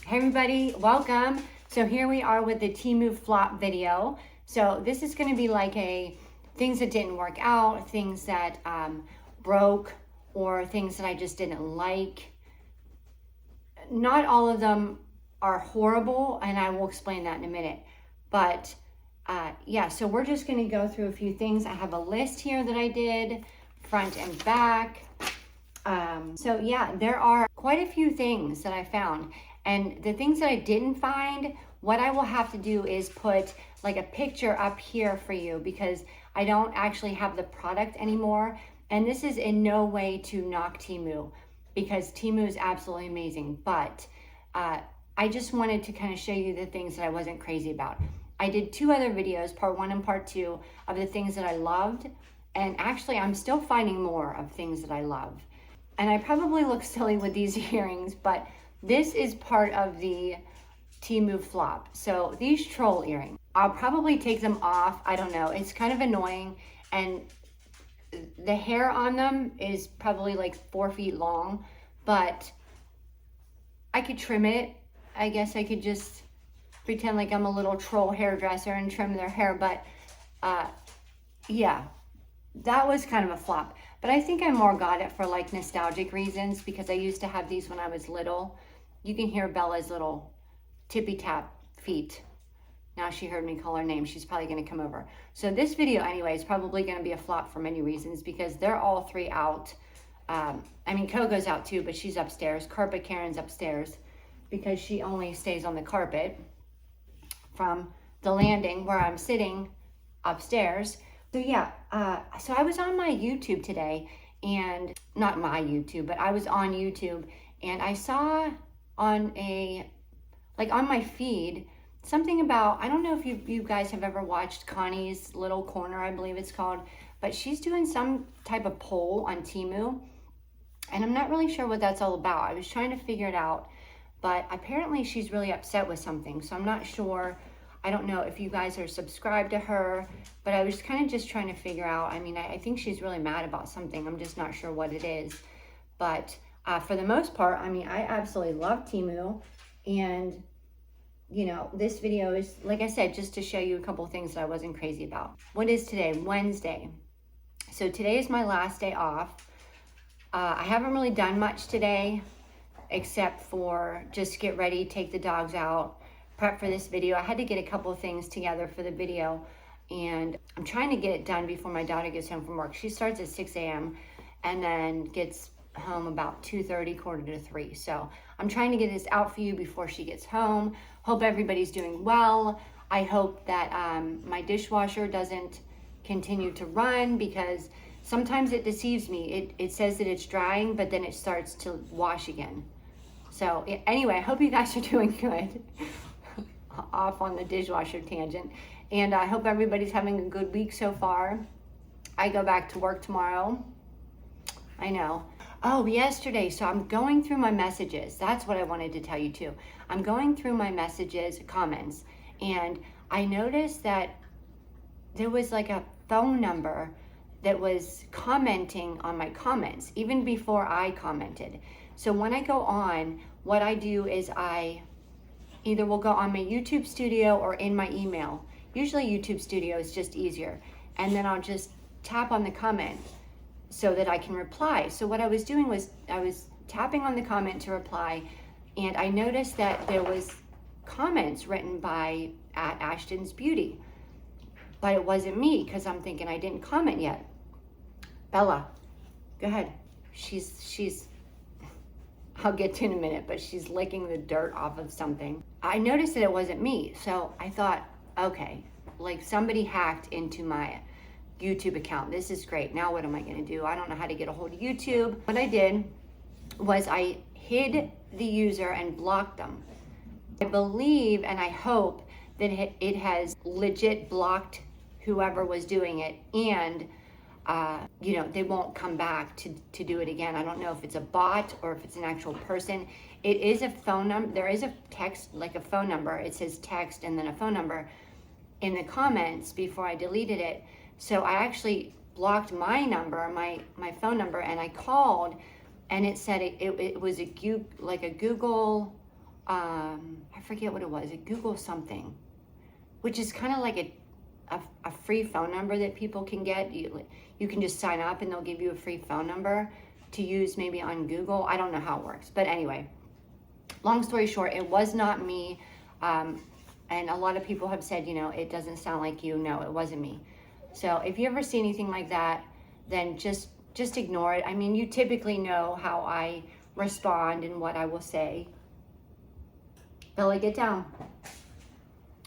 Hey everybody, welcome. So here we are with the TEMU flop video. So this is going to be like a things that didn't work out, things that broke, or things that I just didn't like. Not all of them are horrible, and I will explain that in a minute. But yeah, so we're just going to go through a few things. I have a list here that I did, front and back. So yeah, there are quite a few things that I found. And the things that I didn't find, what I will have to do is put like a picture up here for you because I don't actually have the product anymore. And this is in no way to knock TEMU because TEMU is absolutely amazing. But I just wanted to kind of show you the things that I wasn't crazy about. I did two other videos, part 1 and part 2, of the things that I loved. And actually, I'm still finding more of things that I love. And I probably look silly with these earrings, but this is part of the TEMU flop. So these troll earrings, I'll probably take them off. I don't know. It's kind of annoying. And the hair on them is probably like 4 feet long, but I could trim it. I guess I could just pretend like I'm a little troll hairdresser and trim their hair. But yeah, that was kind of a flop. But I think I more got it for like nostalgic reasons because I used to have these when I was little. You can hear Bella's little tippy tap feet. Now she heard me call her name. She's probably going to come over. So this video anyway is probably going to be a flop for many reasons because they're all three out. I mean, Coco's out too, but she's upstairs. Carpet Karen's upstairs because she only stays on the carpet from the landing where I'm sitting upstairs. So yeah, so I was on my YouTube today, and not my YouTube, but I was on YouTube, and I saw on my feed something about, I don't know if you guys have ever watched Connie's Little Corner, I believe it's called, but she's doing some type of poll on TEMU, and I'm not really sure what that's all about. I was trying to figure it out, but apparently she's really upset with something, so I'm not sure. I don't know if you guys are subscribed to her, but I was kind of just trying to figure out. I mean, I think she's really mad about something. I'm just not sure what it is. But for the most part, I mean, I absolutely love TEMU. And, you know, this video is, like I said, just to show you a couple of things that I wasn't crazy about. What is today? Wednesday. So today is my last day off. I haven't really done much today except for just get ready, take the dogs out, prep for this video. I had to get a couple of things together for the video, and I'm trying to get it done before my daughter gets home from work. She starts at 6 a.m. and then gets home about 2:30, 2:45. So I'm trying to get this out for you before she gets home. Hope everybody's doing well. I hope that my dishwasher doesn't continue to run because sometimes it deceives me. It says that it's drying, but then it starts to wash again. So anyway, I hope you guys are doing good. Off on the dishwasher tangent, and I hope everybody's having a good week so far. I go back to work tomorrow. I know. Oh, yesterday, so I'm going through my messages. That's what I wanted to tell you too. I'm going through my messages, comments, and I noticed that there was like a phone number that was commenting on my comments even before I commented. So when I go on, what I do is I either will go on my YouTube studio or in my email. Usually YouTube studio is just easier. And then I'll just tap on the comment so that I can reply. So what I was doing was I was tapping on the comment to reply, and I noticed that there was comments written by @Ashten's Beauty. But it wasn't me because I'm thinking I didn't comment yet. Bella, go ahead. She's I'll get to in a minute, but she's licking the dirt off of something. I noticed that it wasn't me, so I thought, okay, like somebody hacked into my YouTube account. This is great. Now what am I gonna do? I don't know how to get a hold of YouTube. What I did was I hid the user and blocked them. I believe and I hope that it has legit blocked whoever was doing it, and you know, they won't come back to do it again. I don't know if it's a bot or if it's an actual person. It is a phone number. There is a text, like a phone number. It says text and then a phone number in the comments before I deleted it. So I actually blocked my number, my phone number, and I called, and it said it was like a Google I forget what it was, a Google something, which is kind of like a free phone number that people can get. You can just sign up and they'll give you a free phone number to use maybe on Google. I don't know how it works, but anyway, long story short, it was not me. And a lot of people have said, you know, it doesn't sound like you. No, it wasn't me. So if you ever see anything like that, then just ignore it. I mean, you typically know how I respond and what I will say. Bella, get down.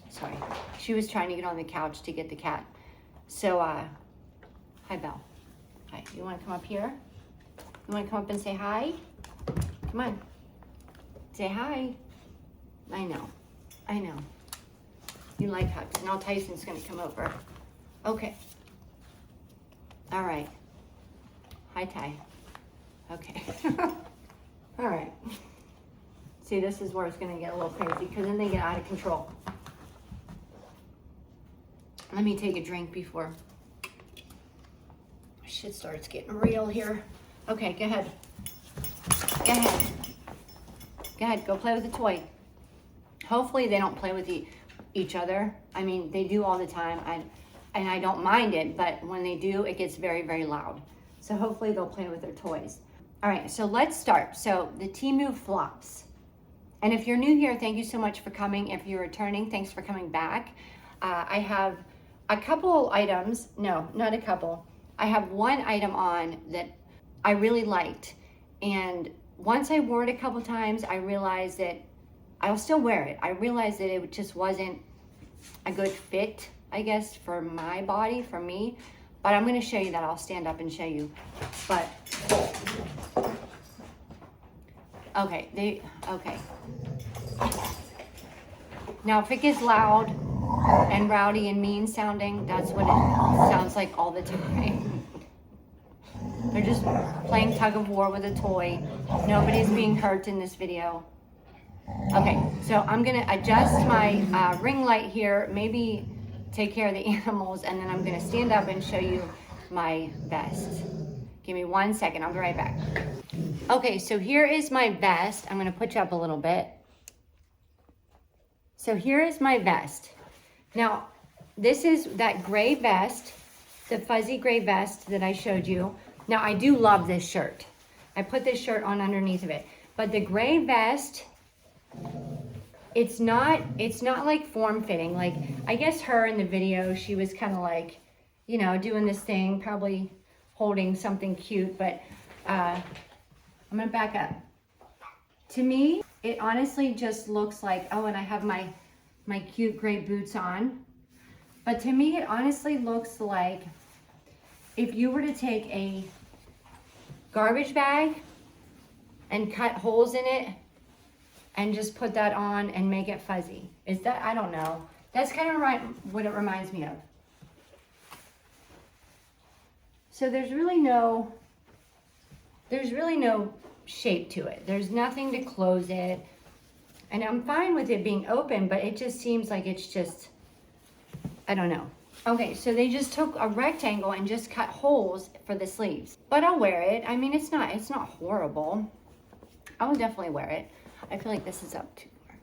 Sorry, she was trying to get on the couch to get the cat. So, hi, Belle. Hi, you want to come up here? You want to come up and say hi? Come on. Say hi. I know. You like hugs. Now Tyson's going to come over. Okay. All right. Hi, Ty. Okay. All right. See, this is where it's going to get a little crazy because then they get out of control. Let me take a drink before shit starts getting real here. Okay, go ahead. Go ahead. Go ahead, go play with the toy. Hopefully they don't play with each other. I mean, they do all the time, and I don't mind it, but when they do, it gets very, very loud. So hopefully they'll play with their toys. All right, so let's start. So the TEMU flops. And if you're new here, thank you so much for coming. If you're returning, thanks for coming back. I have a couple items. No, not a couple. I have one item on that I really liked. And once I wore it a couple times, I realized that I'll still wear it. I realized that it just wasn't a good fit, I guess, for my body, for me. But I'm going to show you that. I'll stand up and show you. But, okay, okay. Now, if it gets loud and rowdy and mean sounding, that's what it sounds like all the time. They're just playing tug of war with a toy. Nobody's being hurt in this video. Okay, so I'm gonna adjust my ring light here, maybe take care of the animals, and then I'm gonna stand up and show you my vest. Give me 1 second, I'll be right back. Okay, so here is my vest. I'm gonna put you up a little bit. So here is my vest. Now, this is that gray vest, the fuzzy gray vest that I showed you. Now, I do love this shirt. I put this shirt on underneath of it, but the gray vest, it's not like form-fitting. Like, I guess her in the video, she was kind of like, you know, doing this thing, probably holding something cute, but I'm gonna back up. To me, it honestly just looks like, oh, and I have my cute gray boots on. But to me, it honestly looks like if you were to take a garbage bag and cut holes in it and just put that on and make it fuzzy. Is that, I don't know. That's kind of what it reminds me of. So there's really no shape to it. There's nothing to close it. And I'm fine with it being open, but it just seems like it's just, I don't know. Okay, so they just took a rectangle and just cut holes for the sleeves. But I'll wear it. I mean, it's not horrible. I will definitely wear it. I feel like this is up too far.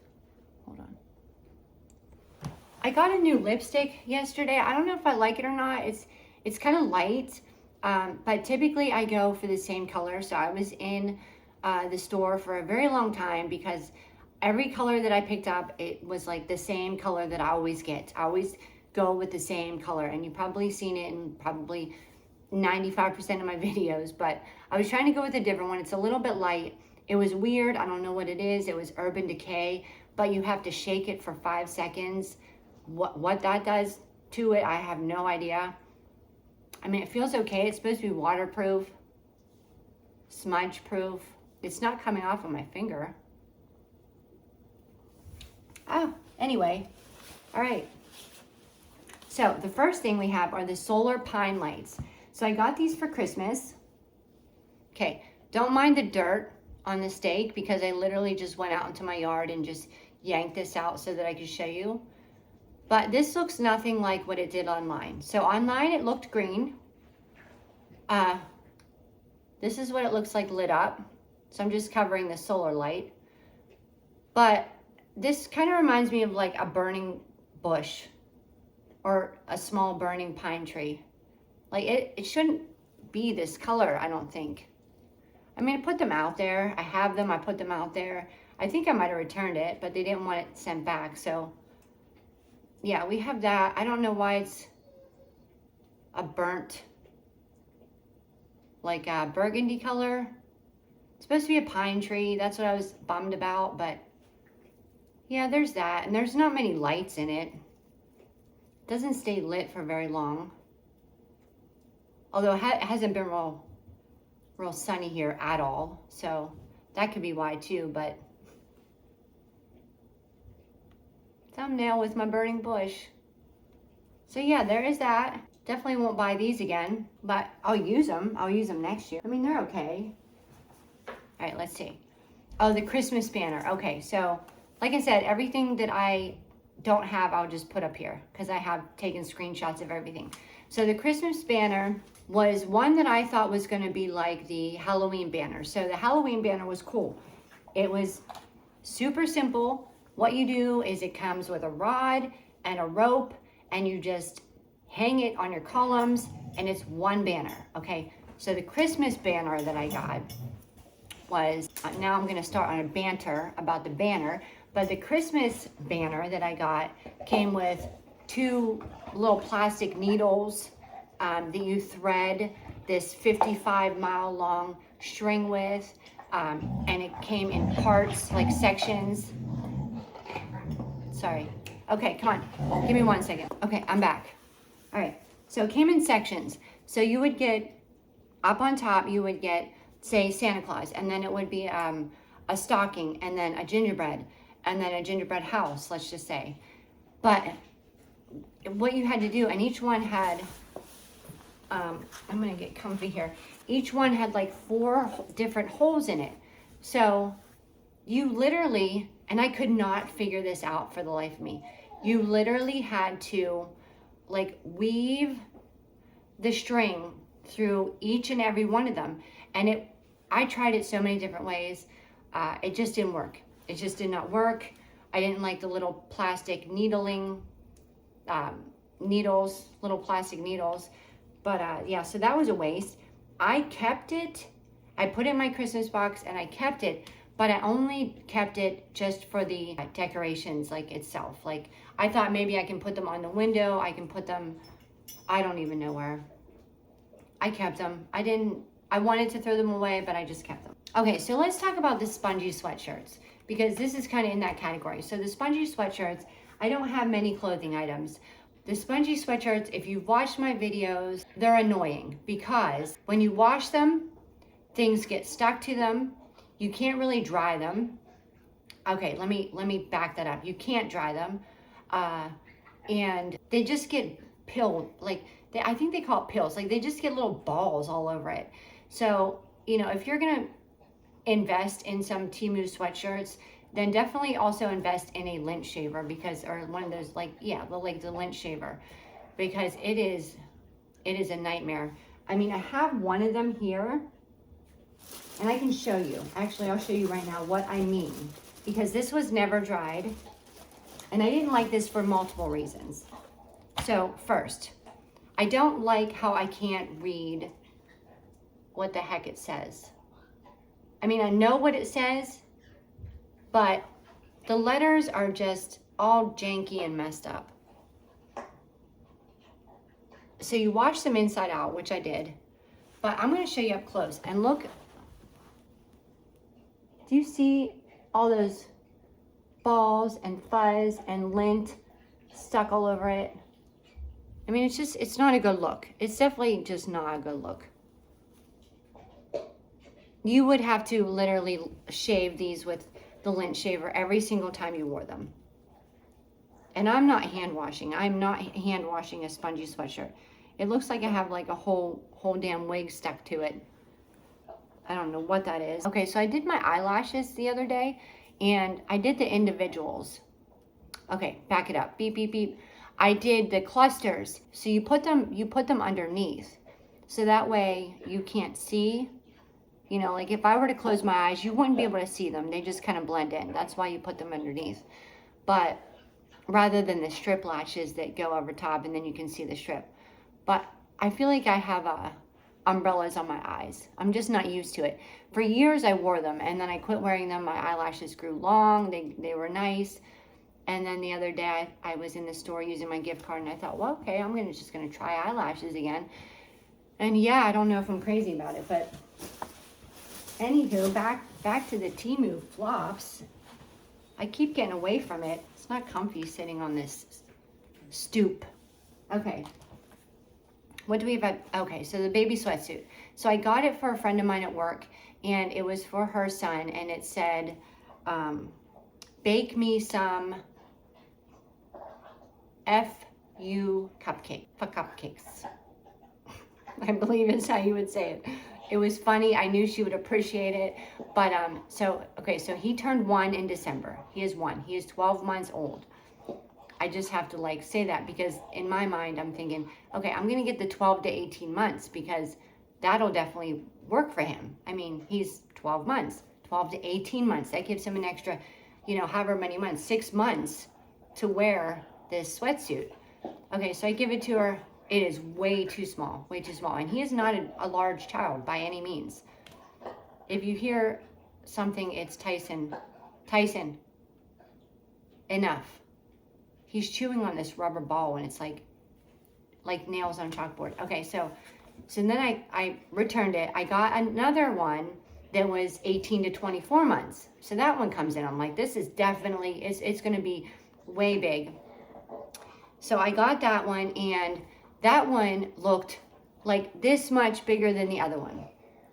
Hold on. I got a new lipstick yesterday. I don't know if I like it or not. It's kind of light, but typically I go for the same color. So I was in the store for a very long time because every color that I picked up, it was like the same color that I always get. I always go with the same color, and you've probably seen it in probably 95% of my videos, but I was trying to go with a different one. It's a little bit light. It was weird. I don't know what it is. It was Urban Decay, but you have to shake it for 5 seconds. What that does to it, I have no idea. I mean, it feels okay. It's supposed to be waterproof, smudge proof. It's not coming off of my finger. Oh, anyway, all right. So the first thing we have are the solar pine lights. So I got these for Christmas. Okay, don't mind the dirt on the stake because I literally just went out into my yard and just yanked this out so that I could show you. But this looks nothing like what it did online. So online it looked green. This is what it looks like lit up. So I'm just covering the solar light. But this kind of reminds me of like a burning bush or a small burning pine tree. Like it shouldn't be this color, I don't think. I mean, I put them out there. I have them, I put them out there. I think I might have returned it, but they didn't want it sent back. So yeah, we have that. I don't know why it's a burnt, like a burgundy color. It's supposed to be a pine tree. That's what I was bummed about, but yeah, there's that. And there's not many lights in it. It doesn't stay lit for very long. Although it hasn't been real sunny here at all. So that could be why too, but thumbnail with my burning bush. So yeah, there is that. Definitely won't buy these again, but I'll use them. I'll use them next year. I mean, they're okay. All right, let's see. Oh, the Christmas banner. Okay, so like I said, everything that I don't have, I'll just put up here because I have taken screenshots of everything. So the Christmas banner was one that I thought was going to be like the Halloween banner. So the Halloween banner was cool. It was super simple. What you do is it comes with a rod and a rope, and you just hang it on your columns, and it's one banner. Okay, so the Christmas banner that I got was, now I'm going to start on a banter about the banner, but the Christmas banner that I got came with 2 little plastic needles that you thread this 55-mile long string with, and it came in parts, like sections. Sorry. Okay, come on. Give me 1 second. Okay, I'm back. All right, so it came in sections. So you would get, up on top, you would get, say, Santa Claus, and then it would be a stocking, and then a gingerbread, and then a gingerbread house, let's just say. But what you had to do, and each one had, I'm gonna get comfy here. Each one had like 4 different holes in it. So you literally, and I could not figure this out for the life of me, you literally had to like weave the string through each and every one of them. And I tried it so many different ways. It just didn't work. It just did not work. I didn't like the little plastic needling needles, little plastic needles. But yeah, so that was a waste. I kept it. I put it in my Christmas box and I kept it, but I only kept it just for the decorations, like itself. Like I thought maybe I can put them on the window. I can put them, I don't even know where. I kept them. I wanted to throw them away, but I just kept them. Okay, so let's talk about the spongy sweatshirts, because this is kind of in that category. So the spongy sweatshirts, I don't have many clothing items. The spongy sweatshirts, if you've watched my videos, they're annoying because when you wash them, things get stuck to them. You can't really dry them. Okay, let me back that up. You can't dry them. And they just get pilled, like I think they call it pills. Like they just get little balls all over it. So, you know, if you're gonna invest in some TEMU sweatshirts, then definitely also invest in a lint shaver, because, or one of those, like, yeah, the lint shaver, because it is a nightmare. I mean, I have one of them here and I can show you. Actually, I'll show you right now what I mean, because this was never dried and I didn't like this for multiple reasons. So first, I don't like how I can't read what the heck it says. I mean, I know what it says, but the letters are just all janky and messed up. So you wash them inside out, which I did, but I'm gonna show you up close and look. Do you see all those balls and fuzz and lint stuck all over it? I mean, it's not a good look. It's definitely just not a good look. You would have to literally shave these with the lint shaver every single time you wore them. And I'm not hand washing. I'm not hand washing a spongy sweatshirt. It looks like I have like a whole damn wig stuck to it. I don't know what that is. Okay, so I did my eyelashes the other day and I did the individuals. Okay, back it up. Beep, beep, beep. I did the clusters. So you put them underneath. So that way you can't see You know, like if I were to close my eyes, you wouldn't be able to see them. They just kind of blend in. That's why you put them underneath. But rather than the strip lashes that go over top and then you can see the strip. But I feel like I have umbrellas on my eyes. I'm just not used to it. For years I wore them, and then I quit wearing them. My eyelashes grew long. They were nice. And then the other day I was in the store using my gift card, and I thought, well, okay, I'm just gonna try eyelashes again. And yeah, I don't know if I'm crazy about it, but anywho, back to the TEMU flops. I keep getting away from it. It's not comfy sitting on this stoop. Okay. What do we have? Okay, so the baby sweatsuit. So I got it for a friend of mine at work, and it was for her son, and it said, bake me some FU cupcakes. I believe is how you would say it. It was funny. I knew she would appreciate it. But so he turned 1 in December. He is 1. He is 12 months old. I just have to like say that because in my mind I'm thinking, okay, I'm gonna get the 12 to 18 months because that'll definitely work for him. I mean, he's 12 months, 12 to 18 months. That gives him an extra, you know, however many months, 6 months to wear this sweatsuit. Okay, so I give it to her. It is way too small, way too small. And he is not a large child by any means. If you hear something, it's Tyson. Tyson, enough. He's chewing on this rubber ball and it's like nails on chalkboard. Okay, so then I returned it. I got another one that was 18 to 24 months. So that one comes in. I'm like, this is definitely, it's going to be way big. So I got that one, and that one looked like this much bigger than the other one.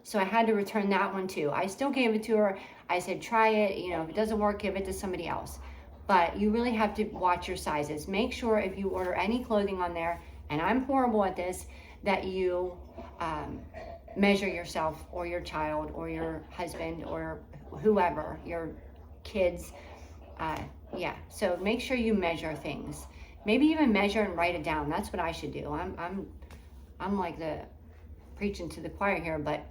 So I had to return that one too. I still gave it to her. I said, try it. You know, if it doesn't work, give it to somebody else. But you really have to watch your sizes. Make sure if you order any clothing on there, and I'm horrible at this, that you measure yourself or your child or your husband or whoever, your kids. Yeah, so make sure you measure things. Maybe even measure and write it down. That's what I should do. I'm like the preaching to the choir here, but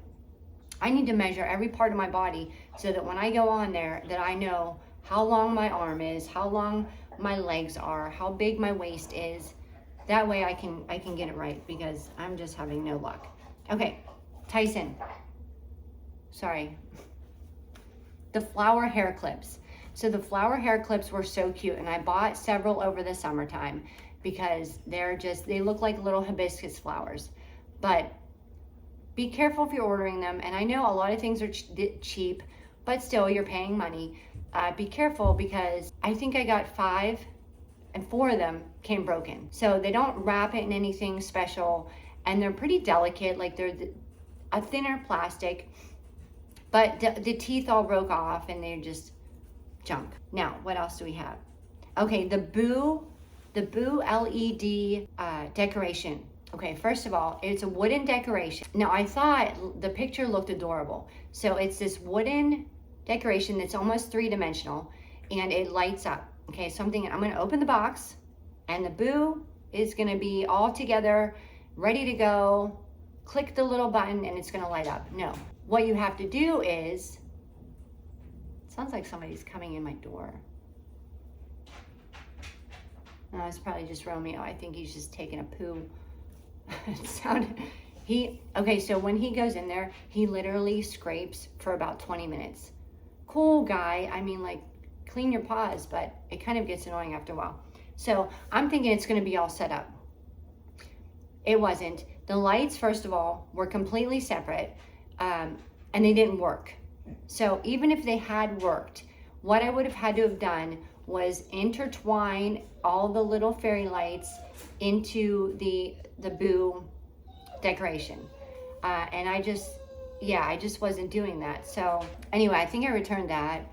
I need to measure every part of my body so that when I go on there, that I know how long my arm is, how long my legs are, how big my waist is. That way I can get it right because I'm just having no luck. Okay, Tyson. Sorry. The flower hair clips. So the flower hair clips were so cute, and I bought several over the summertime because they look like little hibiscus flowers. But be careful if you're ordering them. And I know a lot of things are cheap, but still you're paying money. Be careful because I think I got 5 and 4 of them came broken. So they don't wrap it in anything special, and they're pretty delicate, like they're a thinner plastic, but the teeth all broke off and they're just junk. Now, what else do we have? Okay, the Bvld LED decoration. Okay, first of all, it's a wooden decoration. Now, I thought the picture looked adorable. So it's this wooden decoration that's almost 3-dimensional, and it lights up. Okay, so I'm gonna open the box, and the Bvld is gonna be all together, ready to go. Click the little button and it's gonna light up. No, what you have to do is, sounds like somebody's coming in my door. No, it's probably just Romeo. I think he's just taking a poo. It sounded, okay, so when he goes in there, he literally scrapes for about 20 minutes. Cool guy. I mean, like, clean your paws, but it kind of gets annoying after a while. So I'm thinking it's gonna be all set up. It wasn't. The lights, first of all, were completely separate, and they didn't work. So even if they had worked, what I would have had to have done was intertwine all the little fairy lights into the Bvld decoration. And I just wasn't doing that. So anyway, I think I returned that.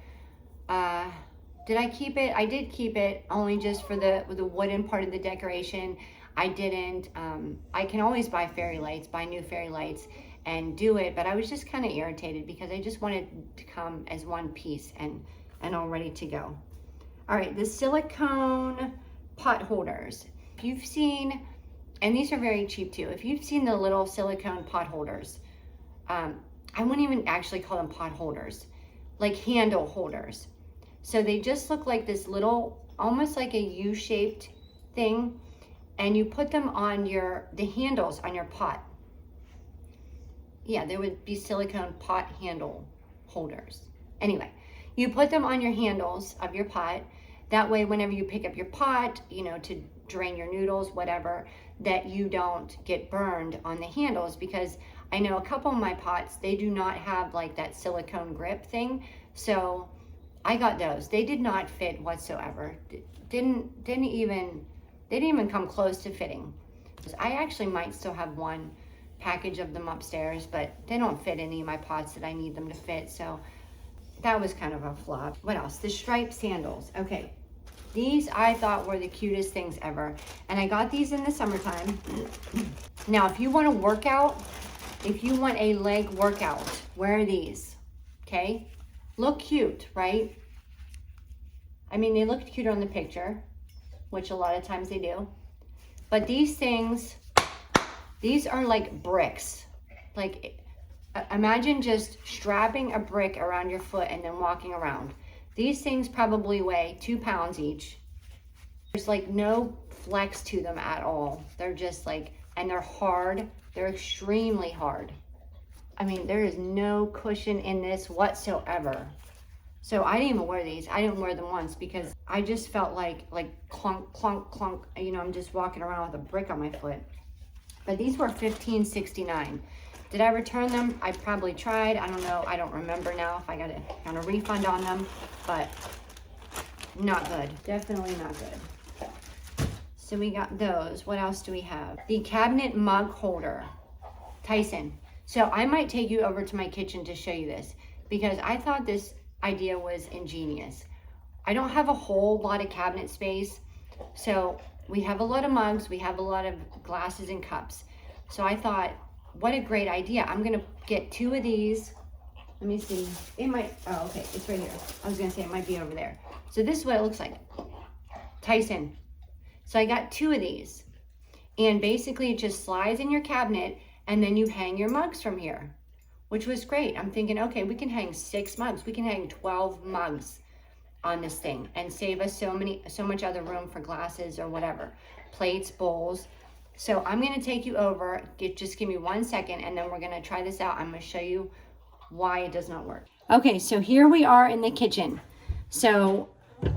Did I keep it? I did keep it, only just for the wooden part of the decoration. I didn't. I can always buy new fairy lights and do it, but I was just kind of irritated because I just wanted to come as one piece and all ready to go. All right, the silicone pot holders. If you've seen, and these are very cheap too, if you've seen the little silicone pot holders, I wouldn't even actually call them pot holders, like handle holders. So they just look like this little, almost like a U-shaped thing, and you put them on the handles on your pot. Yeah, there would be silicone pot handle holders. Anyway, you put them on your handles of your pot. That way, whenever you pick up your pot, you know, to drain your noodles, whatever, that you don't get burned on the handles, because I know a couple of my pots, they do not have like that silicone grip thing. So I got those. They did not fit whatsoever. Didn't even come close to fitting. I actually might still have one package of them upstairs, but they don't fit any of my pots that I need them to fit. So that was kind of a flop. What else? The striped sandals. Okay. These I thought were the cutest things ever. And I got these in the summertime. Now, if you want to work out, if you want a leg workout, wear these. Okay? Look cute, right? I mean, they look cute on the picture, which a lot of times they do. But these things, these are like bricks. Like, imagine just strapping a brick around your foot and then walking around. These things probably weigh 2 pounds each. There's like no flex to them at all. They're just like, and they're hard. They're extremely hard. I mean, there is no cushion in this whatsoever. So I didn't even wear these. I didn't wear them once because I just felt like clunk, clunk, clunk. You know, I'm just walking around with a brick on my foot. But these were $15.69. Did I return them? I probably tried. I don't know. I don't remember now if I got a refund on them, but not good. Definitely not good. So we got those. What else do we have? The cabinet mug holder. Tyson. So I might take you over to my kitchen to show you this because I thought this idea was ingenious. I don't have a whole lot of cabinet space. So we have a lot of mugs. We have a lot of glasses and cups. So I thought, what a great idea. I'm going to get 2 of these. Let me see. It might, oh, okay. It's right here. I was going to say it might be over there. So this is what it looks like. Tyson. So I got 2 of these. And basically it just slides in your cabinet and then you hang your mugs from here, which was great. I'm thinking, okay, we can hang 6 mugs. We can hang 12 mugs on this thing and save us so much other room for glasses or whatever. Plates, bowls. So I'm going to take you over. Just give me 1 second and then we're going to try this out. I'm going to show you why it does not work. Okay, so here we are in the kitchen. So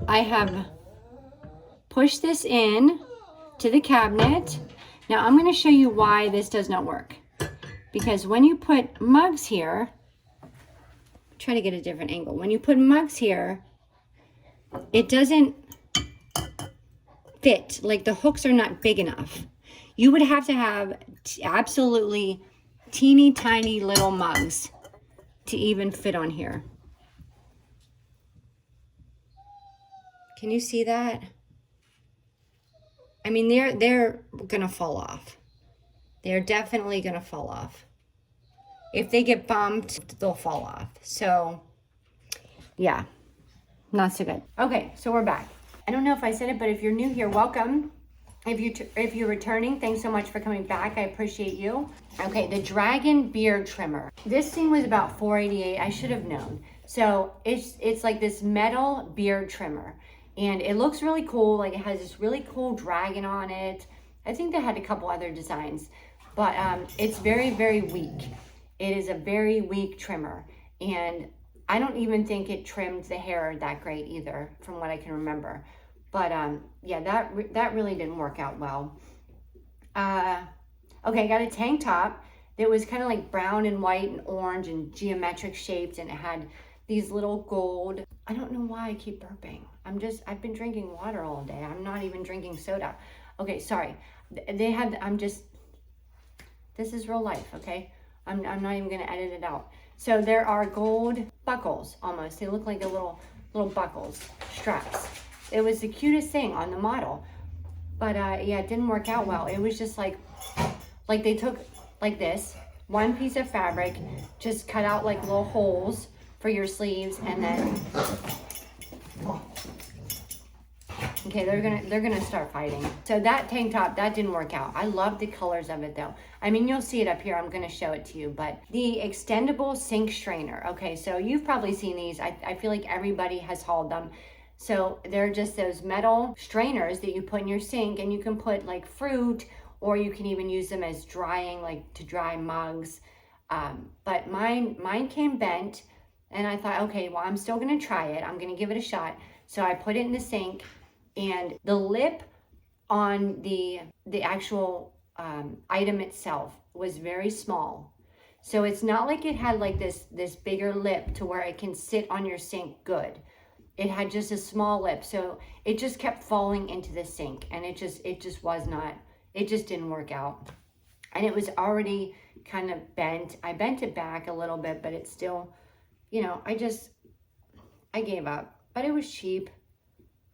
I have pushed this in to the cabinet. Now I'm going to show you why this does not work. Because when you put mugs here, try to get a different angle. When you put mugs here, it doesn't fit. Like the hooks are not big enough. You would have to have absolutely teeny tiny little mugs to even fit on here. Can you see that? I mean, they're gonna fall off. They're definitely gonna fall off. If they get bumped, they'll fall off. So, yeah, not so good. Okay, so we're back. I don't know if I said it, but if you're new here, welcome. If you're returning, thanks so much for coming back. I appreciate you. Okay, the Dragon Beard Trimmer. This thing was about $4.88. I should have known. So it's like this metal beard trimmer. And it looks really cool. Like it has this really cool dragon on it. I think they had a couple other designs. But it's very, very weak. It is a very weak trimmer. And I don't even think it trimmed the hair that great either, from what I can remember. But yeah, that really didn't work out well. Okay, I got a tank top that was kind of like brown and white and orange and geometric shaped, and it had these little gold. I don't know why I keep burping. I've been drinking water all day. I'm not even drinking soda. Okay, sorry. This is real life, okay? I'm not even gonna edit it out. So there are gold buckles almost. They look like a little buckles, straps. It was the cutest thing on the model. But yeah, it didn't work out well. It was just like they took like this, one piece of fabric, just cut out like little holes for your sleeves, and then Okay, they're gonna start fighting. So that tank top, that didn't work out. I love the colors of it though. I mean, you'll see it up here. I'm gonna show it to you, but the extendable sink strainer. Okay, so you've probably seen these. I feel like everybody has hauled them. So they're just those metal strainers that you put in your sink, and you can put like fruit, or you can even use them as drying, like to dry mugs. But mine came bent, and I thought, okay, well, I'm still gonna try it. I'm gonna give it a shot. So I put it in the sink, and the lip on the actual item itself was very small. So it's not like it had like this bigger lip to where it can sit on your sink good. It had just a small lip, so it just kept falling into the sink, and it just didn't work out. And it was already kind of bent. I bent it back a little bit, but it's still, you know, I gave up. But it was cheap.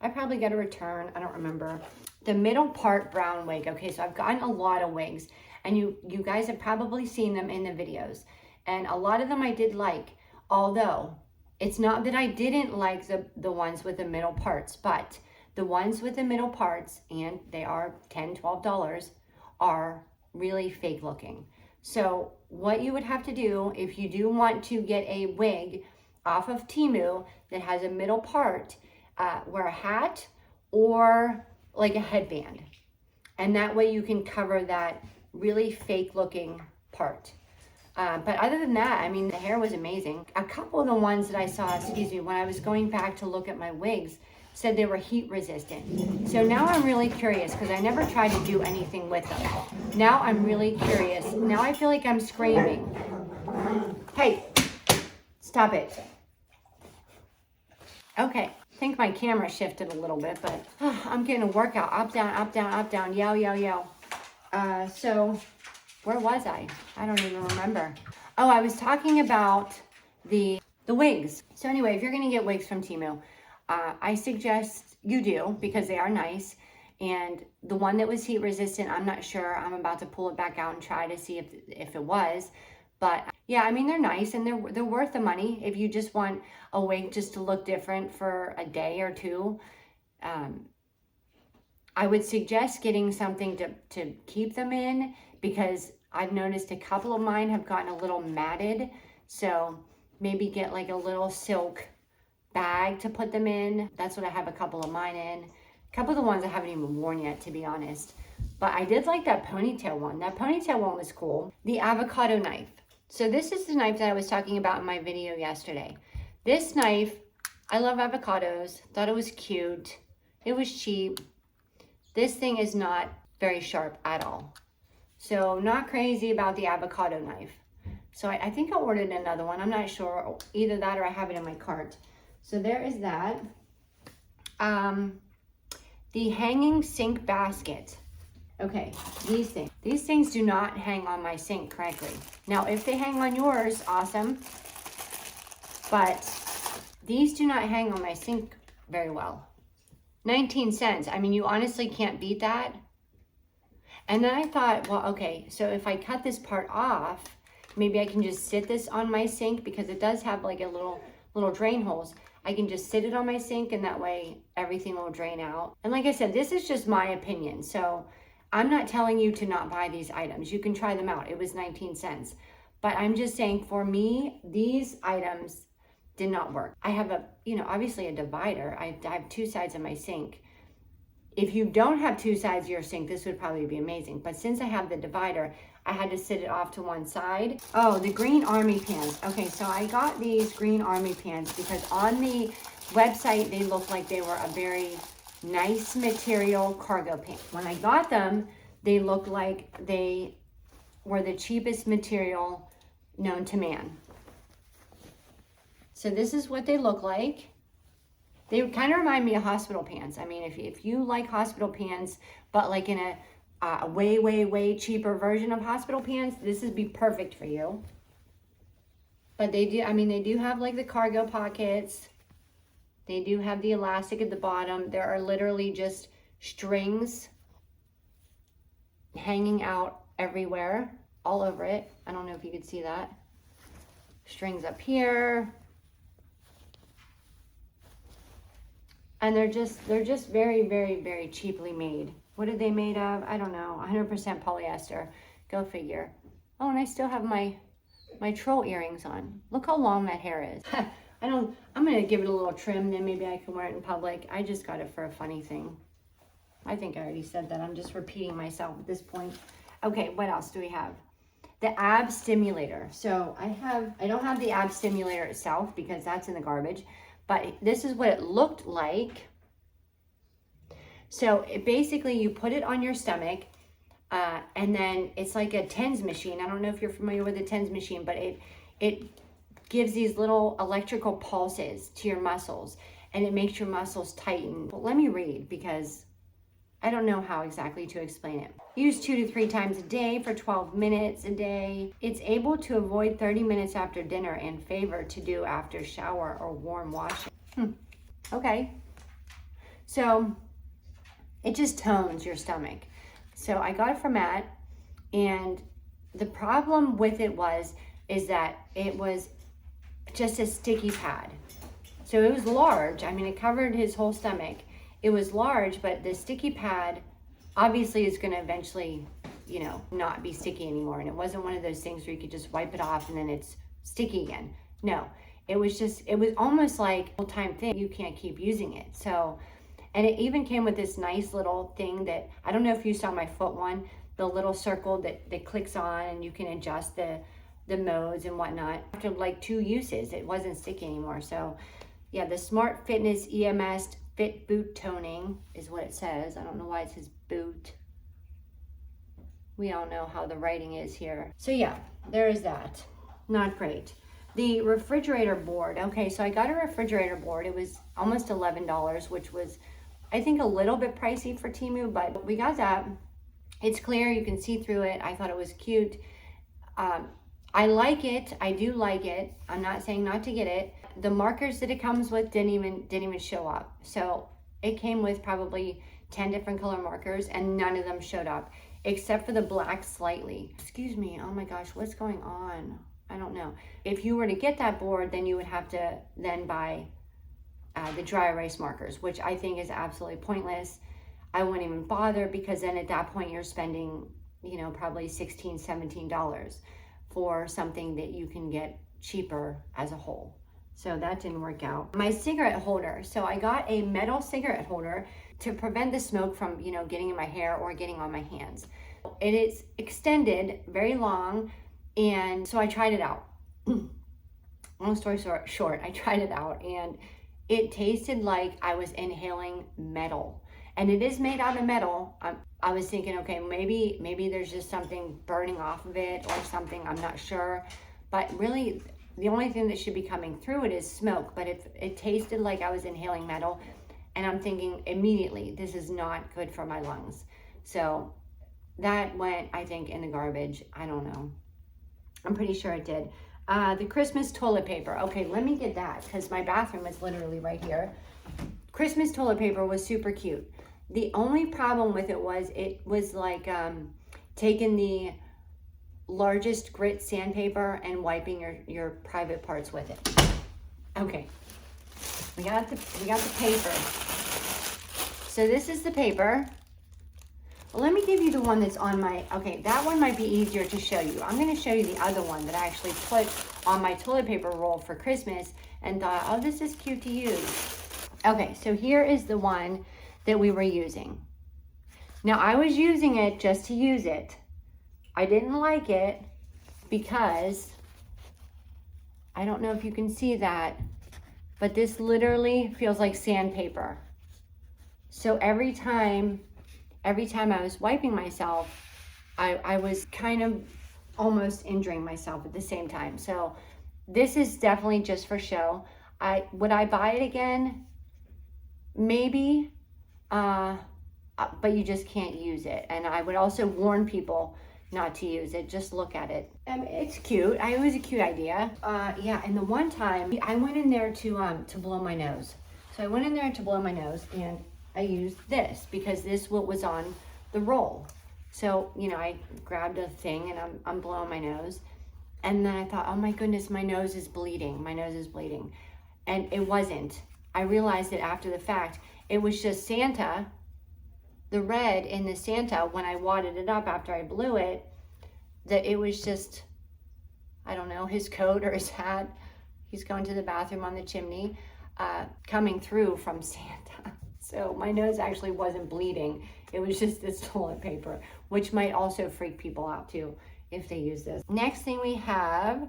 I probably got a return. I don't remember. The middle part brown wig. Okay, so I've gotten a lot of wigs, and you guys have probably seen them in the videos. And a lot of them I did like, although it's not that I didn't like the ones with the middle parts, but the ones with the middle parts, and they are $10, $12, are really fake looking. So what you would have to do if you do want to get a wig off of TEMU that has a middle part, wear a hat or like a headband. And that way you can cover that really fake looking part. But other than that, I mean, the hair was amazing. A couple of the ones that I saw, when I was going back to look at my wigs, said they were heat resistant. So now I'm really curious, because I never tried to do anything with them. Now I'm really curious. Now I feel like I'm screaming. Hey, stop it. Okay, I think my camera shifted a little bit, but I'm getting a workout. Up, down, up, down, up, down, yell, yell, yell. So where was I? I don't even remember. Oh, I was talking about the wigs. So anyway, if you're gonna get wigs from TEMU, I suggest you do, because they are nice. And the one that was heat resistant, I'm not sure. I'm about to pull it back out and try to see if it was. But yeah, I mean, they're nice, and they're worth the money if you just want a wig just to look different for a day or two. I would suggest getting something to keep them in, because I've noticed a couple of mine have gotten a little matted. So maybe get like a little silk bag to put them in. That's what I have a couple of mine in. A couple of the ones I haven't even worn yet, to be honest. But I did like that ponytail one. That ponytail one was cool. The avocado knife. So this is the knife that I was talking about in my video yesterday. This knife, I love avocados. Thought it was cute. It was cheap. This thing is not very sharp at all. So not crazy about the avocado knife. So I think I ordered another one. I'm not sure. Either that or I have it in my cart. So there is that. The hanging sink basket. Okay, these things do not hang on my sink correctly. Now, if they hang on yours, awesome. But these do not hang on my sink very well. 19 cents. I mean, you honestly can't beat that. And then I thought, well, okay, so if I cut this part off, maybe I can just sit this on my sink, because it does have like a little drain holes. I can just sit it on my sink, and that way everything will drain out. And like I said, this is just my opinion. So I'm not telling you to not buy these items. You can try them out. It was 19 cents. But I'm just saying, for me, these items did not work. I have obviously a divider. I have two sides of my sink. If you don't have two sides of your sink, this would probably be amazing. But since I have the divider, I had to sit it off to one side. Oh, the green army pants. Okay, so I got these green army pants because on the website, they looked like they were a very nice material cargo pants. When I got them, they looked like they were the cheapest material known to man. So this is what they look like. They kind of remind me of hospital pants. I mean, if you like hospital pants, but like in a way, way, way cheaper version of hospital pants, this would be perfect for you. But they do have like the cargo pockets. They do have the elastic at the bottom. There are literally just strings hanging out everywhere, all over it. I don't know if you could see that. Strings up here. And they're just very, very, very cheaply made. What are they made of? I don't know. 100% polyester. Go figure. Oh, and I still have my troll earrings on. Look how long that hair is. I'm gonna give it a little trim, then maybe I can wear it in public. I just got it for a funny thing. I think I already said that. I'm just repeating myself at this point. Okay, what else do we have? The ab stimulator. So I don't have the ab stimulator itself because that's in the garbage, but this is what it looked like. So it basically, you put it on your stomach, and then it's like a TENS machine. I don't know if you're familiar with the TENS machine, but it gives these little electrical pulses to your muscles, and it makes your muscles tighten. But let me read, because I don't know how exactly to explain it. Use 2 to 3 times a day for 12 minutes a day. It's able to avoid 30 minutes after dinner and favor to do after shower or warm washing. Okay. So it just tones your stomach. So I got it from Matt, and the problem with it is that it was just a sticky pad. So it was large. I mean, it covered his whole stomach. It was large, but the sticky pad obviously is going to eventually, you know, not be sticky anymore. And it wasn't one of those things where you could just wipe it off and then it's sticky again. No, it was almost like a full-time thing. You can't keep using it. So, and it even came with this nice little thing that, I don't know if you saw my foot one, the little circle that clicks on, and you can adjust the modes and whatnot. After like 2 uses, it wasn't sticky anymore. So yeah, the Smart Fitness EMS Fit Boot Toning is what it says. I don't know why it says boot. We all know how the writing is here. So yeah, there is that. Not great. The refrigerator board. Okay, so I got a refrigerator board. It was almost $11, which was, I think, a little bit pricey for TEMU, but we got that. It's clear, you can see through it. I thought it was cute. I like it. I do like it. I'm not saying not to get it. The markers that it comes with didn't even show up. So it came with probably 10 different color markers, and none of them showed up except for the black slightly. Excuse me. Oh my gosh, what's going on? I don't know. If you were to get that board, then you would have to then buy the dry erase markers, which I think is absolutely pointless. I wouldn't even bother, because then at that point you're spending, you know, probably $16, $17 for something that you can get cheaper as a whole. So that didn't work out. My cigarette holder. So I got a metal cigarette holder to prevent the smoke from, you know, getting in my hair or getting on my hands. It is extended, very long, and so I tried it out. Long story short, I tried it out, and it tasted like I was inhaling metal. And it is made out of metal. I was thinking, okay, maybe there's just something burning off of it or something, I'm not sure. But really, the only thing that should be coming through it is smoke. But it tasted like I was inhaling metal. And I'm thinking immediately, this is not good for my lungs. So that went, I think, in the garbage. I don't know. I'm pretty sure it did. The Christmas toilet paper. Okay, let me get that, because my bathroom is literally right here. Christmas toilet paper was super cute. The only problem with it was like taking the largest grit sandpaper and wiping your private parts with it. Okay, we got the paper. So this is the paper. Well, let me give you the one that's on my, okay, that one might be easier to show you. I'm going to show you the other one that I actually put on my toilet paper roll for Christmas and thought, oh, this is cute to use. Okay, so here is the one that we were using. Now, I was using it just to use it. I didn't like it because, I don't know if you can see that, but this literally feels like sandpaper. So every time I was wiping myself, I was kind of almost injuring myself at the same time. So this is definitely just for show. Would I buy it again? Maybe, but you just can't use it. And I would also warn people not to use it. Just look at it. It's cute. It was a cute idea. Yeah, and the one time I went in there to blow my nose. So I went in there to blow my nose, and I used this because this was on the roll. So, you know, I grabbed a thing and I'm blowing my nose. And then I thought, oh my goodness, my nose is bleeding. My nose is bleeding. And it wasn't. I realized that after the fact, it was just Santa, the red in the Santa, when I wadded it up after I blew it, that it was just, I don't know, his coat or his hat. He's going to the bathroom on the chimney, coming through from Santa. So my nose actually wasn't bleeding. It was just this toilet paper, which might also freak people out too if they use this. Next thing we have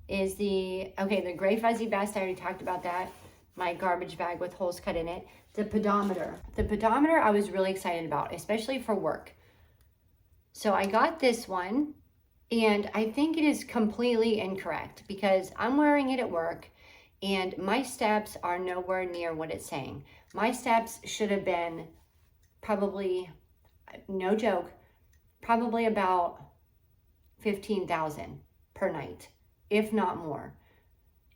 is the gray fuzzy vest. I already talked about that. My garbage bag with holes cut in it. The pedometer. The pedometer I was really excited about, especially for work. So I got this one, and I think it is completely incorrect because I'm wearing it at work and my steps are nowhere near what it's saying. My steps should have been probably, no joke, probably about 15,000 per night, if not more.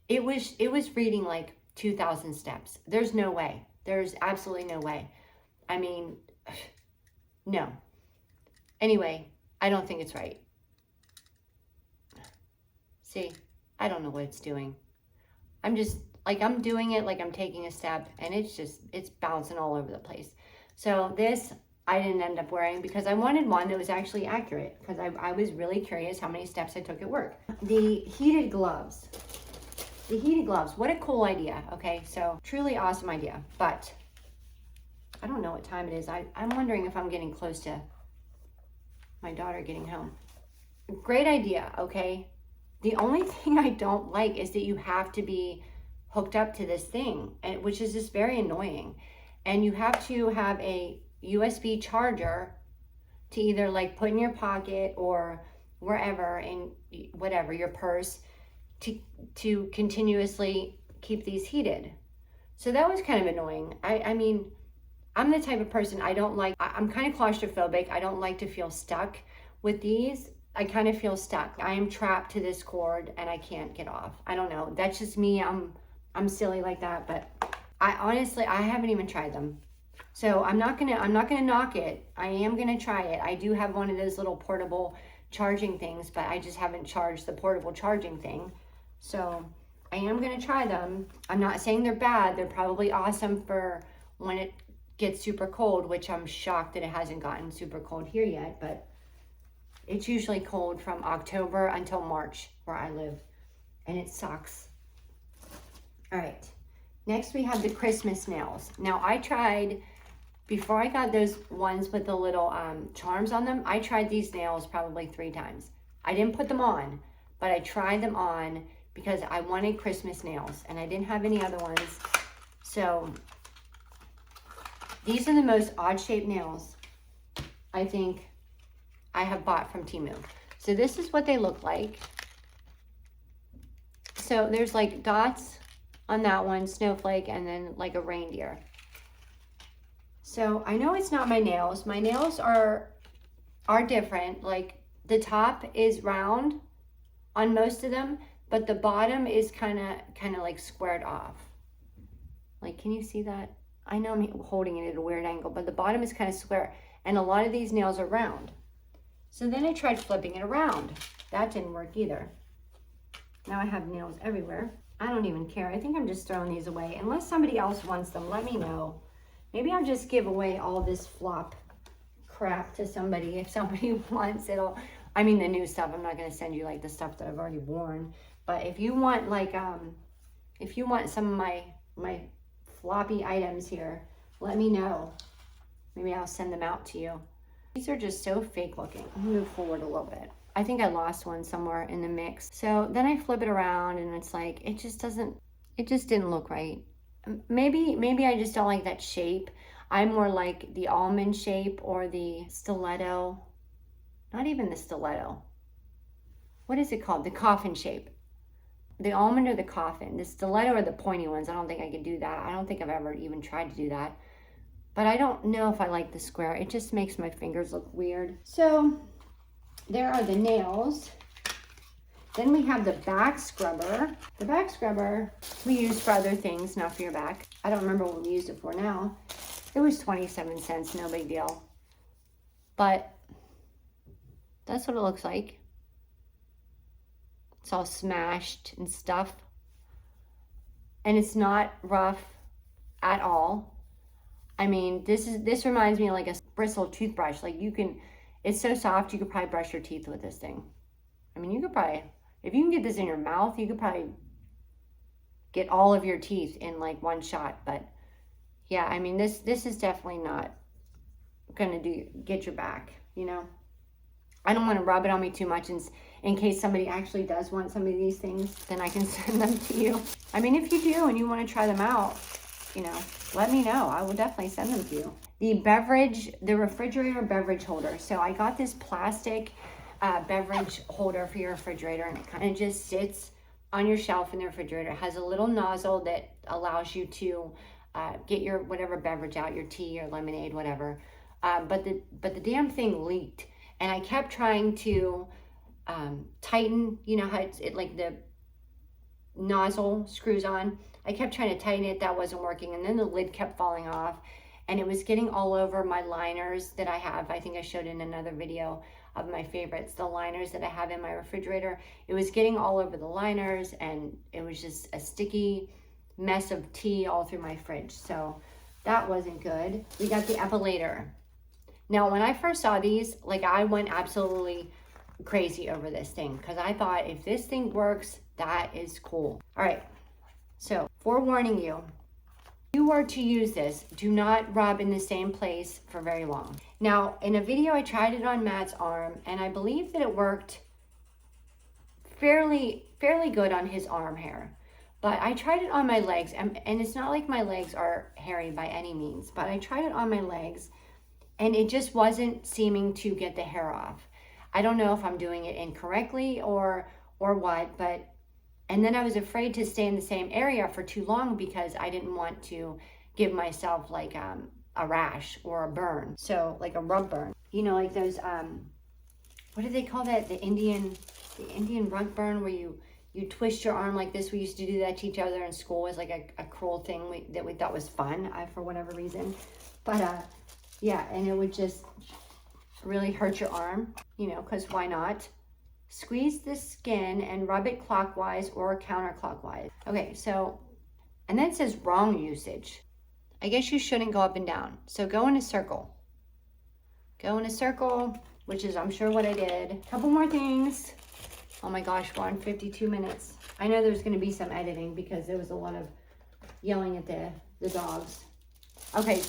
It was reading like 2,000 steps. There's no way. There's absolutely no way. I mean, no. Anyway, I don't think it's right. See, I don't know what it's doing. I'm just, like, I'm doing it like I'm taking a step, and it's bouncing all over the place. So this, I didn't end up wearing because I wanted one that was actually accurate, because I was really curious how many steps I took at work. The heated gloves. The heated gloves, what a cool idea, okay? So, truly awesome idea, but I don't know what time it is. I'm wondering if I'm getting close to my daughter getting home. Great idea, okay? The only thing I don't like is that you have to be hooked up to this thing, which is just very annoying. And you have to have a USB charger to either like put in your pocket or wherever, in whatever, your purse, to continuously keep these heated. So that was kind of annoying. I mean, I'm the type of person, I'm kind of claustrophobic. I don't like to feel stuck with these. I kind of feel stuck. I am trapped to this cord and I can't get off. I don't know. That's just me. I'm silly like that, but I honestly haven't even tried them. So I'm not gonna knock it. I am gonna try it. I do have one of those little portable charging things, but I just haven't charged the portable charging thing. So I am gonna try them. I'm not saying they're bad. They're probably awesome for when it gets super cold, which I'm shocked that it hasn't gotten super cold here yet, but it's usually cold from October until March where I live, and it sucks. All right, next we have the Christmas nails. Now I tried, before I got those ones with the little charms on them, I tried these nails probably 3 times. I didn't put them on, but I tried them on because I wanted Christmas nails and I didn't have any other ones. So these are the most odd shaped nails I think I have bought from TEMU. So this is what they look like. So there's like dots on that one, snowflake, and then like a reindeer. So I know it's not my nails. My nails are different. Like the top is round on most of them, but the bottom is kind of like squared off. Like, can you see that? I know I'm holding it at a weird angle, but the bottom is kind of square, and a lot of these nails are round. So then I tried flipping it around. That didn't work either. Now I have nails everywhere. I don't even care. I think I'm just throwing these away. Unless somebody else wants them, let me know. Maybe I'll just give away all this flop crap to somebody. If somebody wants it, I mean the new stuff. I'm not going to send you like the stuff that I've already worn. But if you want like, if you want some of my floppy items here, let me know. Maybe I'll send them out to you. These are just so fake looking. I'll move forward a little bit. I think I lost one somewhere in the mix. So then I flip it around and it's like, it just didn't look right. Maybe I just don't like that shape. I'm more like the almond shape or the stiletto. Not even the stiletto. What is it called? The coffin shape. The almond or the coffin. The stiletto or the pointy ones. I don't think I could do that. I don't think I've ever even tried to do that. But I don't know if I like the square. It just makes my fingers look weird. So there are the nails. Then we have the back scrubber. The back scrubber we use for other things, not for your back. I don't remember what we used it for now. It was 27 cents, no big deal. But that's what it looks like. It's all smashed and stuff. And it's not rough. at all. I mean, this reminds me of like a bristle toothbrush. Like it's so soft, you could probably brush your teeth with this thing. I mean, you could probably, if you can get this in your mouth, you could probably get all of your teeth in like one shot. But yeah, I mean, this is definitely not gonna get your back, you know. I don't want to rub it on me too much in case somebody actually does want some of these things, then I can send them to you. I mean, if you do and you want to try them out, you know, let me know. I will definitely send them to you. The refrigerator beverage holder. So I got this plastic beverage holder for your refrigerator, and it kind of just sits on your shelf in the refrigerator. It has a little nozzle that allows you to get your whatever beverage out, your tea or lemonade, whatever. But the damn thing leaked. And I kept trying to tighten, you know how it like the nozzle screws on. I kept trying to tighten it, that wasn't working. And then the lid kept falling off and it was getting all over my liners that I have. I think I showed in another video of my favorites, the liners that I have in my refrigerator. It was getting all over the liners and it was just a sticky mess of tea all through my fridge. So that wasn't good. We got the epilator. Now, when I first saw these, like I went absolutely crazy over this thing because I thought if this thing works, that is cool. All right, so forewarning you, if you were to use this, do not rub in the same place for very long. Now, in a video, I tried it on Matt's arm and I believe that it worked fairly good on his arm hair. But I tried it on my legs and it's not like my legs are hairy by any means, but I tried it on my legs and it just wasn't seeming to get the hair off. I don't know if I'm doing it incorrectly or what, but, and then I was afraid to stay in the same area for too long because I didn't want to give myself like a rash or a burn. So like a rub burn, you know, like those, what do they call that? The Indian rug burn where you twist your arm like this. We used to do that to each other in school. It was like a cruel thing that we thought was fun for whatever reason. But, yeah, and it would just really hurt your arm, you know, because why not? Squeeze the skin and rub it clockwise or counterclockwise. Okay, so, and then it says wrong usage. I guess you shouldn't go up and down. So go in a circle. Go in a circle, which is I'm sure what I did. Couple more things. Oh my gosh, we're on 52 minutes. I know there's going to be some editing because there was a lot of yelling at the dogs. Okay,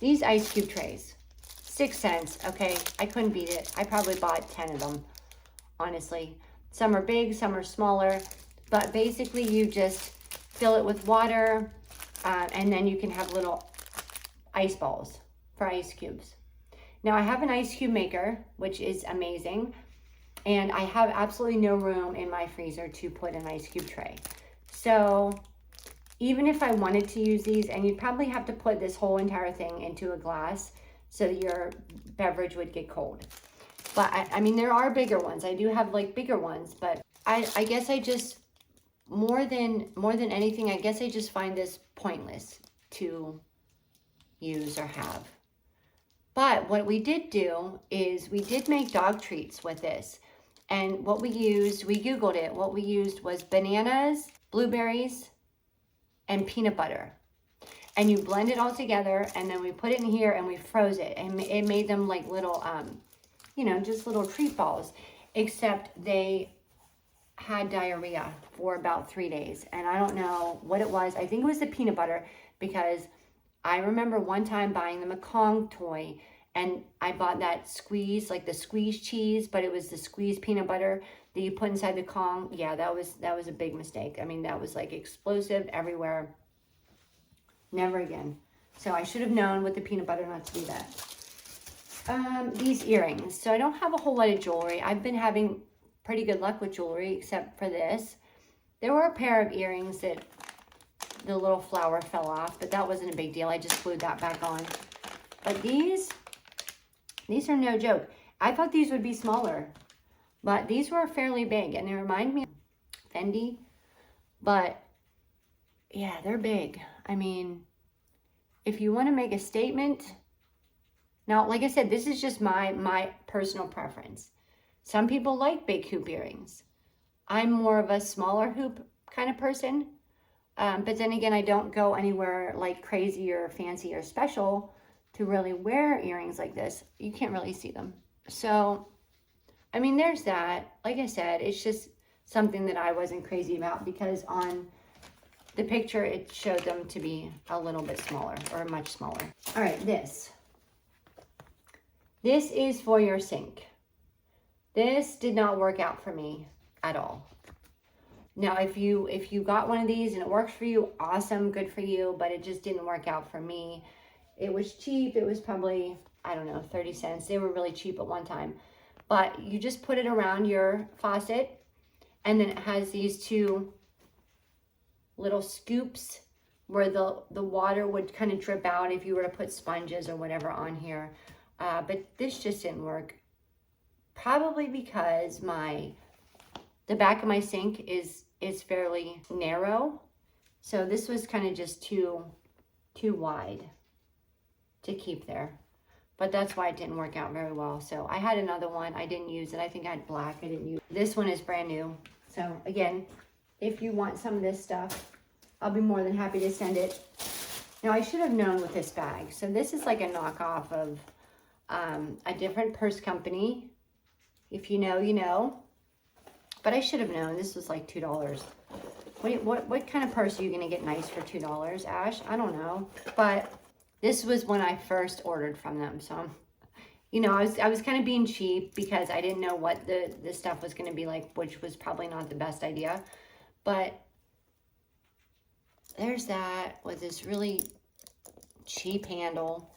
these ice cube trays, 6 cents, okay? I couldn't beat it. I probably bought 10 of them, honestly. Some are big, some are smaller, but basically you just fill it with water and then you can have little ice balls for ice cubes. Now I have an ice cube maker, which is amazing, and I have absolutely no room in my freezer to put an ice cube tray. So even if I wanted to use these, and you'd probably have to put this whole entire thing into a glass so that your beverage would get cold. But I mean, there are bigger ones. I do have like bigger ones, but I guess I just, more than anything, I guess I just find this pointless to use or have. But what we did do is we did make dog treats with this. And what we used, we Googled it. What we used was bananas, blueberries, and peanut butter. And you blend it all together, and then we put it in here and we froze it. And it made them like little, you know, just little treat balls. Except they had diarrhea for about 3 days. And I don't know what it was. I think it was the peanut butter, because I remember one time buying them a Kong toy, and I bought that squeeze, like the squeeze cheese, but it was the squeezed peanut butter that you put inside the Kong. Yeah, that was a big mistake. I mean, that was like explosive everywhere. Never again. So I should have known with the peanut butter not to do that. These earrings. So I don't have a whole lot of jewelry. I've been having pretty good luck with jewelry, except for this. There were a pair of earrings that the little flower fell off, but that wasn't a big deal. I just glued that back on. But these are no joke. I thought these would be smaller, but these were fairly big, and they remind me of Fendi, but yeah, they're big. I mean, if you want to make a statement, now, like I said, this is just my personal preference. Some people like big hoop earrings. I'm more of a smaller hoop kind of person, But then again, I don't go anywhere like crazy or fancy or special to really wear earrings like this. You can't really see them. So, I mean, there's that. Like I said, it's just something that I wasn't crazy about because on the picture, it showed them to be a little bit smaller or much smaller. All right, this. This is for your sink. This did not work out for me at all. Now, if you got one of these and it works for you, awesome, good for you, but it just didn't work out for me. It was cheap. It was probably, I don't know, 30 cents. They were really cheap at one time. But you just put it around your faucet, and then it has these two little scoops where the water would kind of drip out if you were to put sponges or whatever on here. But this just didn't work. Probably because the back of my sink is fairly narrow. So this was kind of just too wide to keep there. But that's why it didn't work out very well. So I had another one. I didn't use it. I think I had black. I didn't use it. This one is brand new. So again, if you want some of this stuff, I'll be more than happy to send it. Now I should have known with this bag. So this is like a knockoff of a different purse company. If you know, you know. But I should have known. This was like $2. What kind of purse are you going to get nice for $2, Ash? I don't know. But this was when I first ordered from them. So, you know, I was kind of being cheap because I didn't know what the stuff was going to be like, which was probably not the best idea. But there's that with this really cheap handle.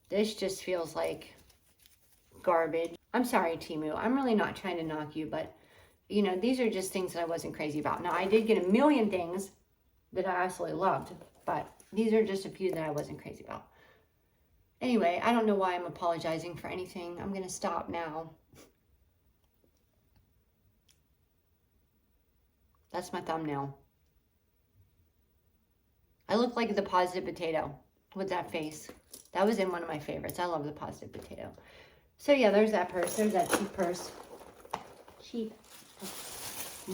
This just feels like garbage. I'm sorry, TEMU. I'm really not trying to knock you, but, you know, these are just things that I wasn't crazy about. Now, I did get a million things that I absolutely loved, but these are just a few that I wasn't crazy about. Anyway, I don't know why I'm apologizing for anything. I'm going to stop now. That's my thumbnail. I look like the Positive Potato with that face. That was in one of my favorites. I love the Positive Potato. So yeah, there's that purse. There's that cheap purse. Cheap.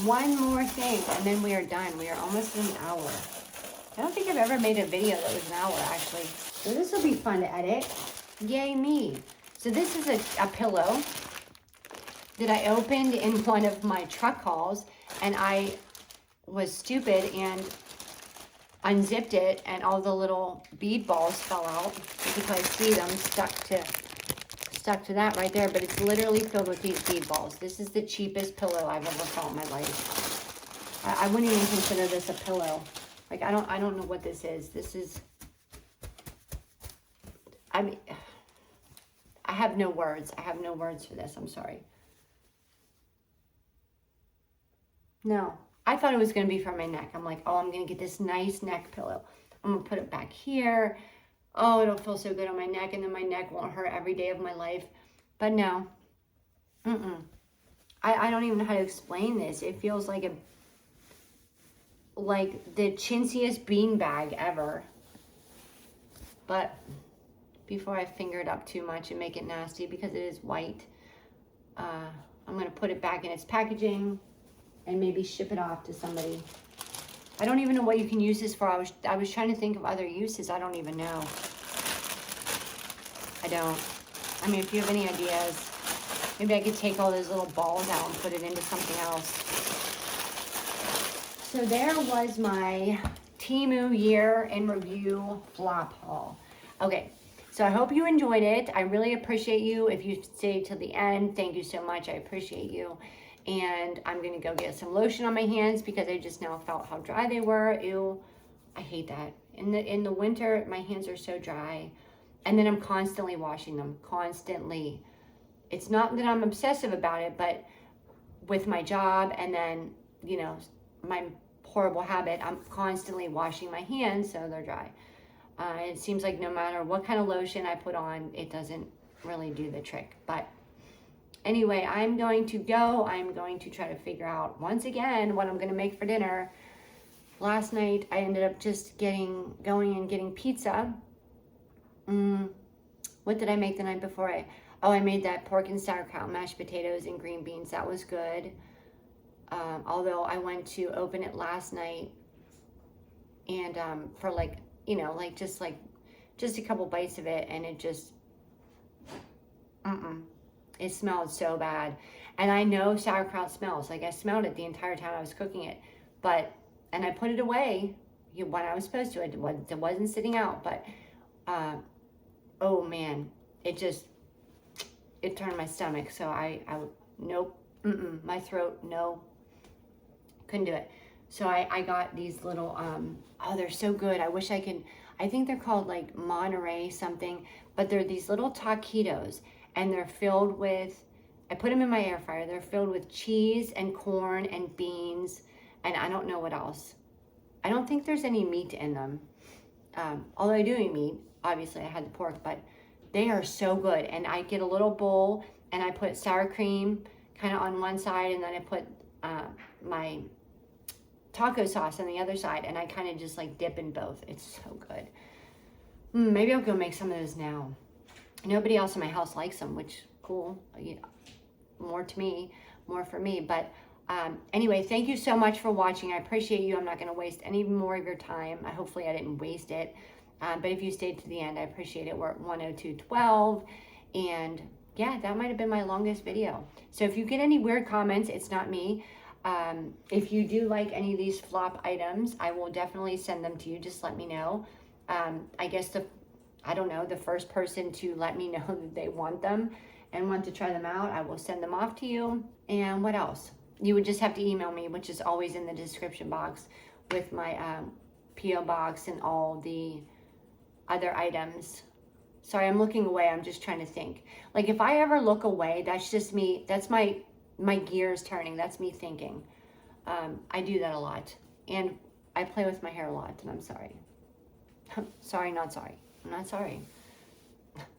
One more thing, and then we are done. We are almost at an hour. I don't think I've ever made a video that was an hour, actually. So this will be fun to edit. Yay me. So this is a pillow that I opened in one of my truck hauls, and I was stupid and unzipped it, and all the little bead balls fell out. You can probably see them stuck to that right there, but it's literally filled with these bead balls. This is the cheapest pillow I've ever felt in my life. I wouldn't even consider this a pillow. Like, I don't know what this is. This is, I mean, I have no words. I have no words for this. I'm sorry. No, I thought it was going to be for my neck. I'm like, oh, I'm going to get this nice neck pillow. I'm going to put it back here. Oh, it'll feel so good on my neck, and then my neck won't hurt every day of my life. But no. I don't even know how to explain this. It feels like the chintziest beanbag ever. But before I finger it up too much and make it nasty, because it is white, I'm going to put it back in its packaging and maybe ship it off to somebody. I don't even know what you can use this for. I was trying to think of other uses. I don't even know. I don't. I mean, if you have any ideas, maybe I could take all those little balls out and put it into something else. So there was my TEMU year in review flop haul. Okay, so I hope you enjoyed it. I really appreciate you. If you stayed till the end, thank you so much. I appreciate you. And I'm going to go get some lotion on my hands because I just now felt how dry they were. Ew, I hate that. In the winter, my hands are so dry. And then I'm constantly washing them, constantly. It's not that I'm obsessive about it, but with my job and then, you know, my horrible habit, I'm constantly washing my hands so they're dry. It seems like no matter what kind of lotion I put on, it doesn't really do the trick. But anyway, I'm going to go. I'm going to try to figure out, once again, what I'm going to make for dinner. Last night, I ended up just going and getting pizza. What did I make the night before? I made that pork and sauerkraut, mashed potatoes and green beans. That was good. Although I went to open it last night and for like, you know, like just a couple bites of it, and it just, it smelled so bad. And I know sauerkraut smells. Like I smelled it the entire time I was cooking it, and I put it away when I was supposed to. It wasn't sitting out, but oh man, it turned my stomach. So I nope, my throat, no, couldn't do it. So I got these little, oh, they're so good. I wish I could, I think they're called like Monterey something, but they're these little taquitos, and they're filled with, I put them in my air fryer. They're filled with cheese and corn and beans, and I don't know what else. I don't think there's any meat in them. Although I do eat meat. Obviously, I had the pork, but they are so good. And I get a little bowl, and I put sour cream kind of on one side, and then I put my taco sauce on the other side, and I kind of just like dip in both. It's so good. Maybe I'll go make some of those now. Nobody else in my house likes them, which cool. More to me, more for me. But anyway, thank you so much for watching. I appreciate you. I'm not going to waste any more of your time. Hopefully I didn't waste it. But if you stayed to the end, I appreciate it. We're at 102.12, and yeah, that might have been my longest video. So if you get any weird comments, it's not me. If you do like any of these flop items, I will definitely send them to you. Just let me know. I guess I don't know, the first person to let me know that they want them and want to try them out, I will send them off to you. And what else? You would just have to email me, which is always in the description box, with my P.O. box and all the other items. Sorry, I'm looking away. I'm just trying to think. Like if I ever look away, that's just me. That's my gears turning. That's me thinking. I do that a lot. And I play with my hair a lot, and I'm sorry. Sorry, not sorry. I'm not sorry.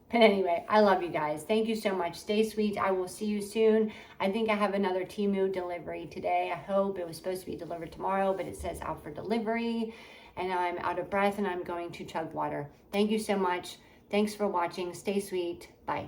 But anyway, I love you guys. Thank you so much. Stay sweet. I will see you soon. I think I have another TEMU delivery today. I hope. It was supposed to be delivered tomorrow, but it says out for delivery. And I'm out of breath, and I'm going to chug water. Thank you so much. Thanks for watching. Stay sweet. Bye.